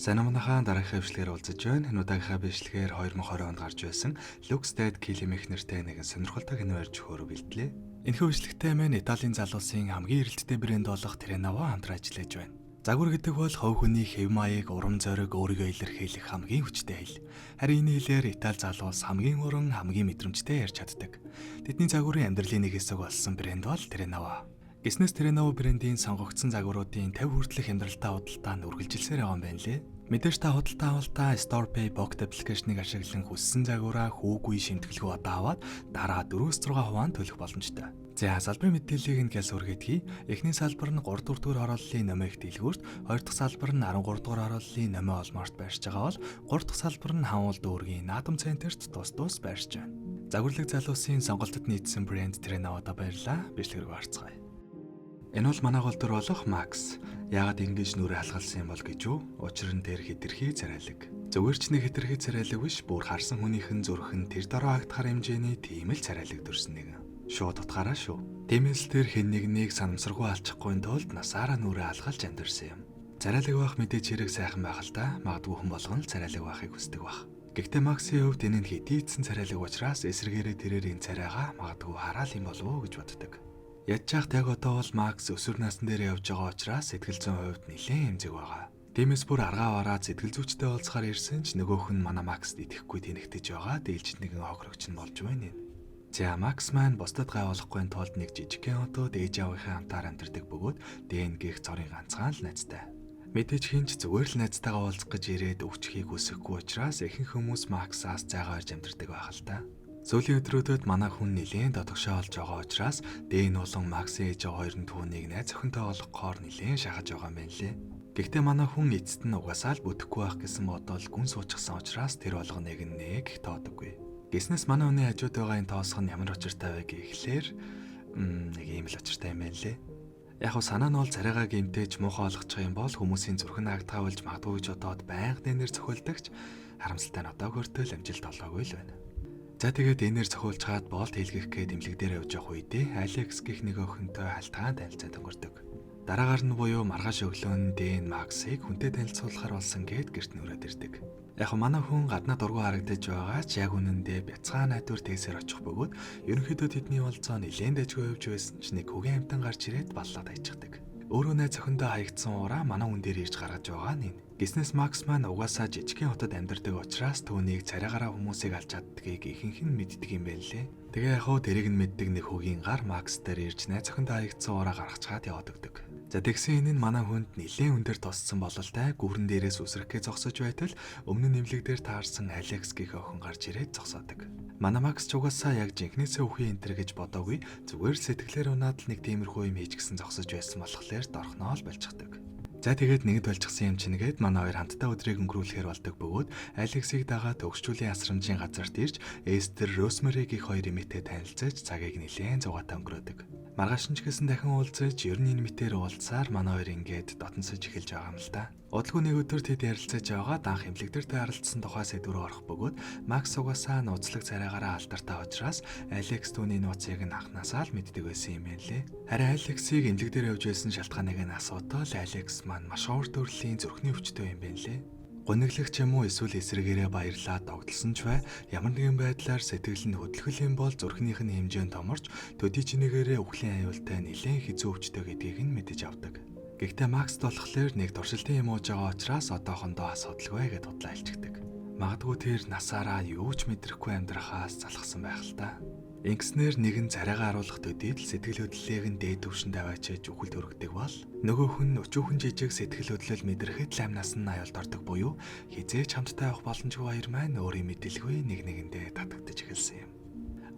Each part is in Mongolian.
Санамнахаа дараагийн хвшлэгээр уулзаж байна. Энэ удаагийнхаа бичлэгээр 2020 онд гарч байсан Lux Dead Kill Em-х нэртэй нэгэн сонирхолтой кино ярьж өгөхөөр бэлдлээ. Энэхүү бичлэгтээ маань Италийн залуусын хамгийн эрэлттэй брэнд болох Terranova хамтран ажиллаж байна. Загвар гэдэг бол хувь хүний хэв маяг, урам зориг өөрийгөө илэрхийлэх хамгийн хүчтэй хэл. Харин энэ хэлээр Итали залуус хамгийн уран, хамгийн мэдрэмжтэй ярьж чаддаг. Тэдний загварын амьдралын нэг хэсэг болсон брэнд бол Terranova. Гиснес Terranova брендийн сонгогдсон загваруудын 50 хүртэлх амьдралтай худалдаа нь үргэлжилсээр байгаа юм байна лээ. Мэдээж та худалдаа авалтаа StorePay Pocket аппликейшнийг ашиглан хүссэн загвараа хүүгүй шимтгэлгүй одоо аваад дараа 4-6 хувиар төлөх боломжтой. За салбарын мэдээллийг нь гялс үргэлгий. Эхний салбар нь 3 дугаар хорооллын номыг дэлгүүрт, 2 дахь салбар нь 13 дугаар хорооллын номын олморт байршиж байгаа бол 3 дахь салбар нь Хавуул дүүргийн Natum Center-т тус байршиж байна. Загварлаг залуусын сонголтод нийцсэн брэнд Terranova баярлаа. Бичлэг рүү харцгаая. Энэ бол манай гол дүр болох Макс. Яагаад ингэж нүрээ халгалсан юм бол гэж юу? Учир нь тэр хэтэрхий царайлаг. Зүгээр ч нэг хэтэрхий царайлаг биш, бүр харсан хүнийхэн зүрх нь тэр дороо агтахаар хэмжээний тийм л царайлаг дүрсэн нэгэн. Шууд утгаараа шүү. Тиймээс тэр хэн нэгнийг санамсаргүй алчихгүй тулд насаараа нүрээ халгалж амьдэрсэн юм. Царайлаг байх мэдээж хэрэг сайхан байх л да. Магадгүй хүн болгон л царайлаг байхыг хүсдэг байх. Гэхдээ Максийн хувьд энэ нь хэтийдсэн царайлаг учраас эсрэгээрээ тэрээр энэ царайгаа магадгүй хараал юм болов уу гэж боддог. Ядчаахт яг одоо бол Макс өсвөр насны дээр явж байгаа учраас сэтгэл зүйн хувьд нэлээд эмзэг байгаа. Тиймээс бүр аргаа бараад сэтгэл зүйчтэй уулзахаар ирсэн ч нөгөөх нь манай Макст итгэхгүй тэнэгтэж байгаа дээлж нэгэн хохирогч нь болж байна. За Макс маань бусдад гайвуулахгүй тулд нэг жижигхэн хотод ээж аавынхаа хамтаар амьдардаг бөгөөд ДНГ-х цорын ганцхан л найзтай. Мэдээж хинч зүгээр л найзтайгаа уулзах гэж ирээд өвчхийг үсэхгүй учраас ихэнх хүмүүс Максаас зайгаа ирж амьдардаг байх л та. Сүүлийн өдрүүдэд манай хүн нэлээд дотгошоо олж байгаа учраас Дэн болон Максийн ээж хоёр нь түүнийг найз охинтой олгохоор нэлээд шахаж байгаа юм байна лээ. Гэхдээ манай хүн эцэст нь угаасаа л бүтэхгүй байх гэсэн бодол гүн суучихсан учраас тэр болгоныг нэг тоодоггүй. Гиснес манай хүний хажууд байгаа энэ тоосго нь ямар очиртай вэ гэхлээр нэг юм л очиртай юм байна лээ. Яг хөө санаа нь бол царайгаа гэмтээж муухай олгочих юм бол хүмүүсийн зүрхэн агтгаа болж магадгүй гэж бодоод байнга дэнээр цохилдогч харамсалтай нь одоо хүртэл амжилт олоогүй л байна. За тэгээд энээр цохиулж хаад болт хийлгэх гээд имлэг дээр явж явах үедээ Алекс гэх нэг охинтой халтгаан танилцаад өнгөрдөг. Дараагаар нь буюу маргааш өглөө нь Дэн Максыг хүнтэй танилцуулахар болсон гээд гэрт нүрээд ирдэг. Яг нь манай хүн гаднаа дургу харагдаж байгаа ч яг үнэндээ бяцхан найдвар тэгсээр очих бөгөөд ерөнхийдөө тэдний уулзаа нэлээд дэжгүй явж байсан ч нэг хөгийн амтан гарч ирээд баллаад хайчихдаг. Өөрөө найз охиндоо хаягдсан ураа манай хүн дээр ирж гаргаж байгаа нь. Гиснес Макс маань угаасаа жижигхэн хотод амьдардаг учраас түүнийг царайгаараа хүмүүсийг алж чаддгийг ихэнх нь мэддэг юм байна лээ. Тэгээ яг хөө тэрийг нь мэддэг нэг хөгийн гар Макс дээр ирж найз охиндоо хаягдсан ураа гаргацгаад яваад өгдөг. За тэгсэн энэ нь манай хүнд нэлээд өндөр тосцсон бололтой гүүрэн дээрээс үсрэхгээ зогсож байтал өмнө нь нэмлэг дээр таарсан Алекс гэх охин гарч ирээд зогсоодог. Манай Макс ч угаасаа яг жинхнээсээ үхий энтер гэж бодоогүй зүгээр сэтгэлээр унаад л нэг тиймэрхүү юм хийж гисэн зогсож байсан болохоор дорхноо л болчихдог. За тэгээд нэгд болчихсон юм чингээд манай хоёр хамтдаа өдрийг өнгөрүүлэхээр болдог бөгөөд Алексийг дагаад төгсчүүлийн асрамжийн газарт ирж Эстер Росмери гэх хоёр эмээтэй танилцаж цагийг нэлээд зугаатай өнгөрөөдөг. Маргааш нь ч гэсэн дахин уулзаж ер нь энэ мэтээр уулзсаар манай хоёр ингээд дотносож эхэлж байгаа юм л да. Удалгүй нэг өдөр тэд ярилцаж байгаа анх эмнэлэгдэртэй харилцсан тухай сэдвээр орох бөгөөд Макс угаасаа нууцлаг царайгаараа алдартай учраас Алекс түүний нууцыг нь анхнаасаа л мэддэг байсан юм байна лээ. Харин Алексийг эмнэлэг дээр явж байсан шалтгааныг нь асуудал Алекс маань маш ховор төрлийн зүрхний өвчтөй юм байна лээ. Гуниглах юм уу эсвэл эсрэгээрээ баярлаад тогтолсон ч бай ямар нэгэн байдлаар сэтгэл нь хөдөлгөл юм бол зүрхнийх нь хэмжээнд томорч төдий чинэгээрээ өвхлийн аюултай нэлээд хэцүү өвчтөй гэдгийг нь мэдэж авдаг. Гэхдээ Макс болохоор нэг туршилтын юм ууж байгаа учраас одоохондоо асуудалгүй гэж бодлоо хэлчихдэг. Магадгүй тэр насаараа юу ч мэдрэхгүй амьдрахаас залхсан байх л та. Ингэснээр нэгэн царайгаа харуулах төдийд л сэтгэл хөдлөлийг нь дээд түвшинд аваачиж үхэлд өргөдөг бол нөгөөх нь өчүүхэн жижиг сэтгэл хөдлөл мэдрэхэд л амнаас нь аюулд ордог буюу хизээч хамттай явах боломжгүй хоёр маань өөрийн мэдээлгүй нэг нэгэндээ татагдаж эхэлсэн юм.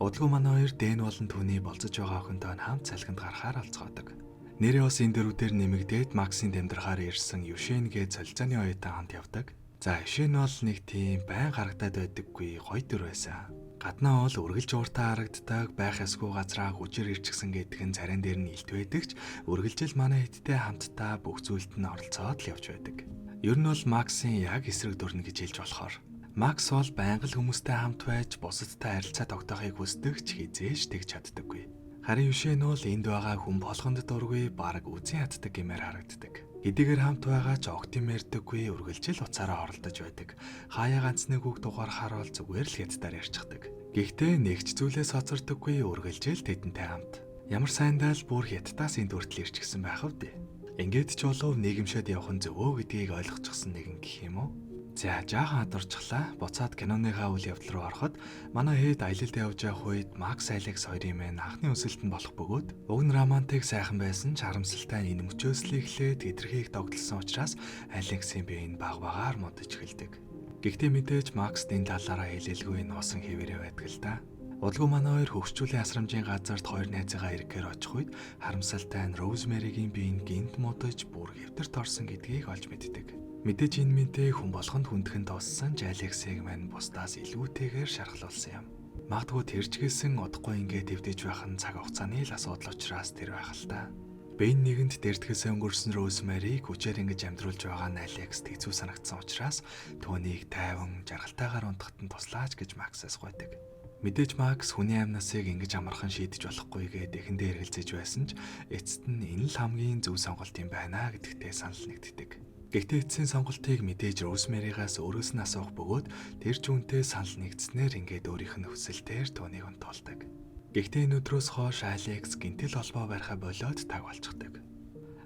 Удалгүй манай хоёр Дэн болон түүний болцож байгаа охинтой хамт салхинд гарахаар олцгоодог. Нэрээ бас энэ дөрвдөр нэмэгдээд Максийн дамдрахаар ирсэн Юшэн гээд солилцооны оюутан хамт явдаг. За Юшэн бол нэг тийм байн харагдаад байдаггүй гоё дүр байсан. Гаднаа бол үргэлж ууртаа харагддаг байх ёсгүй газраа хүчээр ирчихсэн гэдэг нь царайн дээр нь илт байдагч үргэлжил манай хэдтэй хамтдаа бүх зүйлд нь оролцоод л явж байдаг. Ер нь бол Максийн яг эсрэг дүрнэ гэж хэлж болохоор. Макс бол байнга л хүмүүстэй хамт байж бусадтай харилцаа тогтоохыг хүсдэг ч хизээш тэгж чаддаггүй. Харин юушээ нь бол энд байгаа хүн болгонд дургүй бараг үзэн яддаг гэмээр харагддаг. Хэдийгээр хамт байгаа ч огтын мэрдэггүй үргэлжил уцаараа оролдож байдаг. Хаяа ганц нэг үг дугаар харуул зүгээр л хятадаар ярьчихдаг. Гэхдээ нэгч зүйлээс хоцордоггүй үргэлжил тэдэнтэй хамт. Ямар сайндаа л бүр хятадаас энд хүртэл ирчихсэн байх вэ? Ингээд ч болов нийгэмшээд явах нь зөвөө гэдгийг ойлгочихсон нэгэн гэх юм уу? За жаахан хадварчлаа. Буцаад киноныхаа үйл явдал руу ороход манай хэд аялалд явж явах үед Макс Алекс хоёрын мэн анхны өсөлтөнд болох бөгөөд уг нь романтик сайхан байсан ч харамсалтай энэ мөчөөслийг эхлээд хэтэрхийг догдолсон учраас Алексийн бие нь баг багаар модож эхэлдэг. Гэхдээ мэдээж Макс энэ талаараа хэлэлгүй нуусан хэвээрээ байдаг л да. Удалгүй манай хоёр хөгшчүүлийн асрамжийн газарт хоёр найзаагаа ирэхээр очих үед харамсалтай нь Розмэригийн бие нь гинт модож бүр хэвтэрт орсон гэдгийг олж мэддэг. Мэдээж энэ мэдээ хүн болгонд хүндхэн туссан ч Алексийг мань бусдаас илүүтэйгээр шархлуулсан юм. Магадгүй тэрчгээсэн удахгүй ингээд твдэж байх нь цаг хугацааны л асуудал учраас тэр байх л та. Бэйн нэгэнд дэрдэхээс өнгөрсөн Розмэрийг хүчээр ингэж амьдруулж байгаа нь Алекст хэцүү санагдсан учраас түүнийг тайван жаргалтайгаар унтахад нь туслаач гэж Максаас гуйдаг. Мэдээж Макс хүний амнасыг ингэж амархан шийдэж болохгүй гээд эхэндээ эргэлзэж байсан ч эцэст нь энэ л хамгийн зөв сонголт юм байна гэдэгтээ санал нэгддэг. Гэхдээ эцсийн сонголтыг мэдээж Розмэригаас өөрөөс нь асуух бөгөөд тэр жүнтэй санал нэгдснээр ингээд өөрийнх нь хүсэлтээр түүнийг онтолдог. Гэхдээ энэ өдрөөс хойш Алекс гинтэл холбоо барихаа болоод таг болчихдог.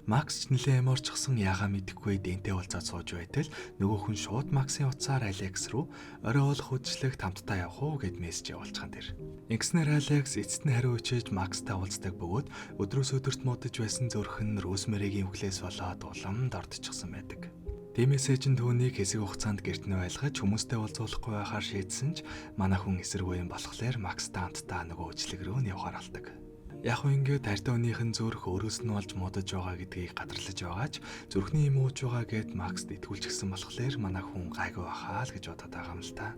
Макс ч нэлээд ямарчсан яага мэдэхгүй дэнтэй уулзаад сууж байтал нөгөө хүн шууд Максийн утсаар Алекс руу орой олох хөдөлгөлт хамтдаа явах уу гэд мессеж явуулчихсан тэр. Ингэснээр Алекс эцэст нь хариу өчөөж Макстай уулздаг бөгөөд өдрөөс өдөрт муудаж байсан зүрх нь Розмэригийн үхлээс болоод уламд ордчихсан байдаг. Тиймээсээ чин түүнийг хэсэг хугацаанд гэрт нь байлгаж хүмүүстэй уулзуулахгүй байхаар шийдсэн ч манай хүн эсэргүй юм болохоор Макстай хамтдаа нөгөө үйлчлэг рүү явахаар алдаг. Яг уу ингээд тартай өнийнхэн зүрх өөрөөс нь олж муудаж байгаа гэдгийг гадарлаж байгаач зүрхний юм ууж байгаа гэд Макст итгүүлчихсэн болохоор манай хүн гайгүй бахаа л гэж бодоод байгаа юм л та.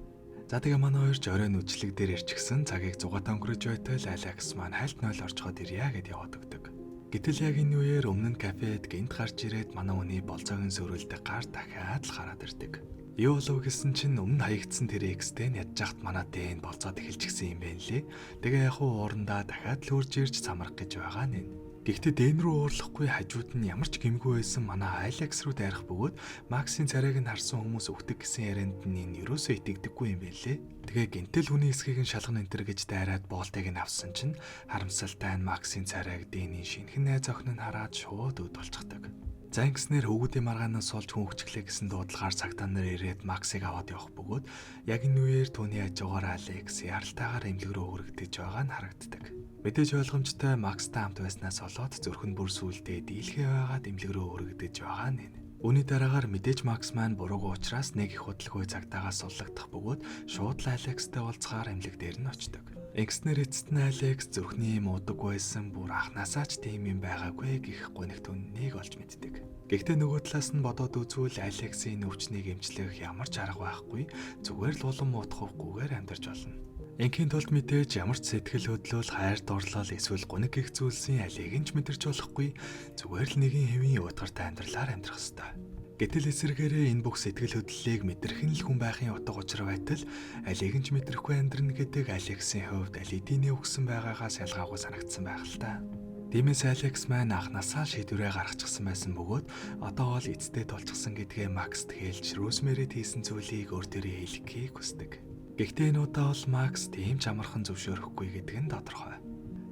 За тэгээ манай хоёр ч оройн үжлэг дээр ирчихсэн цагийг зугаатаа өнгөрөж байтал Алекс маань хальт нойл орчход ирья гэд яваад өгдөг. Гэтэл яг энэ үеэр өмнө нь кафед гинт гарч ирээд манай хүний болцоогийн сөрүүлдэг гар дахиад л хараад ирдэг. Юу болов гэсэн чинь өмнө хаягдсан тэр экстэй ядж хат манай дэн болцоод эхэлчихсэн юм байна лээ. Тэгээ яг уу уурандаа дахиад л хурж ирж цамрах гэж байгаа нэ. Гэхдээ дэн рүү уурлахгүй хажууд нь ямар ч гэмгүй байсан манай Алекс руу дайрах бөгөөд Максийн царайг нь харсан хүмүүс өгдөг гэсэн ярианд нь энэ юусоо итгэдэггүй юм байна лээ. Тэгээ гинтэл хүний эсхийг нь шалган энтер гэж дайраад боолтыг нь авсан чинь харамсалтай нь Максийн царайг дэний шинхэн найз охин нь хараад шууд өд болчихдог. За ингэснээр хөвгүүдийн маргаанаас олж хүн хөвчлээ гэсэн дуудлагаар цагтаа нар ирээд Максыг аваад явах бөгөөд яг энэ үеэр түүний хажуугаар Алекс яралтайгаар эмнэлэг рүү хүрэгдэж байгаа нь харагддаг. Мэдээж ойлгомжтой Макстай хамт байснаас болоод зүрх нь бүр сүултээ дийлхээ байгаад эмнэлэг рүү хүрэгдэж байгаа нь. Үүний дараагаар мэдээж Макс маань буруугүй учраас нэг их хөдөлгөөн цагтаагаас суллагдах бөгөөд шууд л Алекстай уулзахаар эмнэлэг дээр нь очдог. Экснэр эцэст нь Алекс зүрхний юм уудаг байсан бүр анханасаа ч тийм юм байгаагүй гэх гонигт үннийг олж мэддэг. Гэхдээ нөгөө талаас нь бодоод үзвэл Алексийн өвчнийг эмчлэх ямар ч арга байхгүй зүгээр л улам муутахгүйгээр амьдарч болно. Инхийн тулд мэдээж ямар ч сэтгэл хөдлөл, хайр дурлал эсвэл гуниг гих зүйлсийн алийг нь ч мэдэрч болохгүй зүгээр л нэгэн хэвийн утгартай амьдралаар амьдрах ёстой. Гэтэл эсэргээрээ энэ бүх сэтгэл хөдлөлийг мэдрэх нь л хүн байхын утга учир байтал алийг нь ч мэдрэхгүй амьдрна гэдэг Алексийн хувьд алидины өгсөн байгаагаас ялгаагүй санагдсан байх л та. Тиймээс Алекс маань анханасаа шийдвэрээ гаргачихсан байсан бөгөөд одоо бол эцтэй тулчихсан гэдгээ Макст хэлж Розмэрид хийсэн зүйлийг өөр төрөө хэлхийг хүсдэг. Гэхдээ энэ удаа бол Макс тийм ч амархан зөвшөөрөхгүй гэдэг нь тодорхой.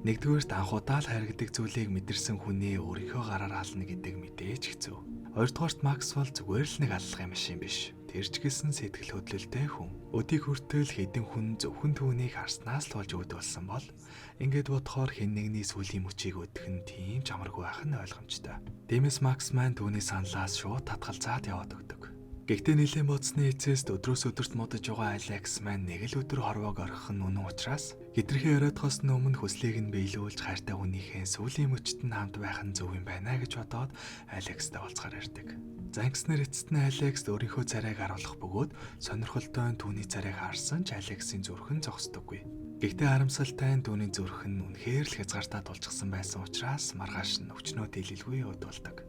Нэгдүгээрт анх удаа л харагддаг зүйлийг мэдэрсэн хүнээ өөрийнхөө гараар хална гэдэг мэдээж хэцүү. Хоёрдугаарт Макс бол зүгээр л нэг аллахын машин биш. Тэр ч гэсэн сэтгэл хөдлөлтэй хүн. Өдийг хүртэл хэдэн хүн зөвхөн түүнийг харснаас л болж үүд болсон бол ингээд бодохоор хэн нэгний сүлийн мөчийг өдөх нь тийм ч амаргүй байх нь ойлгомжтой. Тиймээс Макс маань түүний саналаас шууд татгалзаад яваад өгдөг. Гэхдээ нэлээд бодсны эцэст өдрөөс өдөрт модож байгаа Алекс маань нэг л өдөр хорвоог орхих нь үнэн учраас хитрхи оройтхоос өмнө хүслийг нь биелүүлж хайртай хүнийхээ сүлийн мөчт нь хамт байх нь зөв юм байна гэж бодоод Алекстай уулзгаар ирдэг. За ингэснээр эцэст нь Алекс өөрийнхөө царайг харуулах бөгөөд сонирхолтой түүний царайг харсан ч Алексийн зүрх нь зогсдоггүй. Гэхдээ харамсалтай нь түүний зүрх нь үнэхээр л хязгаартаа тулчихсан байсан учраас маргааш нь өчнөө дийлэлгүй өд болдог.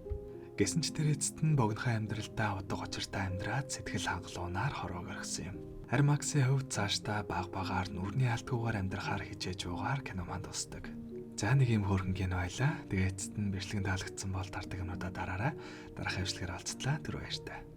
Гэсэн ч тэр эцэст нь богинохын амьдралдаа удаг учиртай амьдраад сэтгэл хангалуунаар хорвоог орхисон юм. Харин Максийн хувьд цаашдаа баг багаар нүрний алдгүйгээр амьдрахаар хичээж уугаар кино манд тусдаг. За нэг юм хөөрхөн кино байлаа. Тэгээд эцэст нь бичлэгэн таалагдсан бол тардаг юмудаа дараарай. Дараагийн бичлэгээр олцтлаа. Түр баяртай.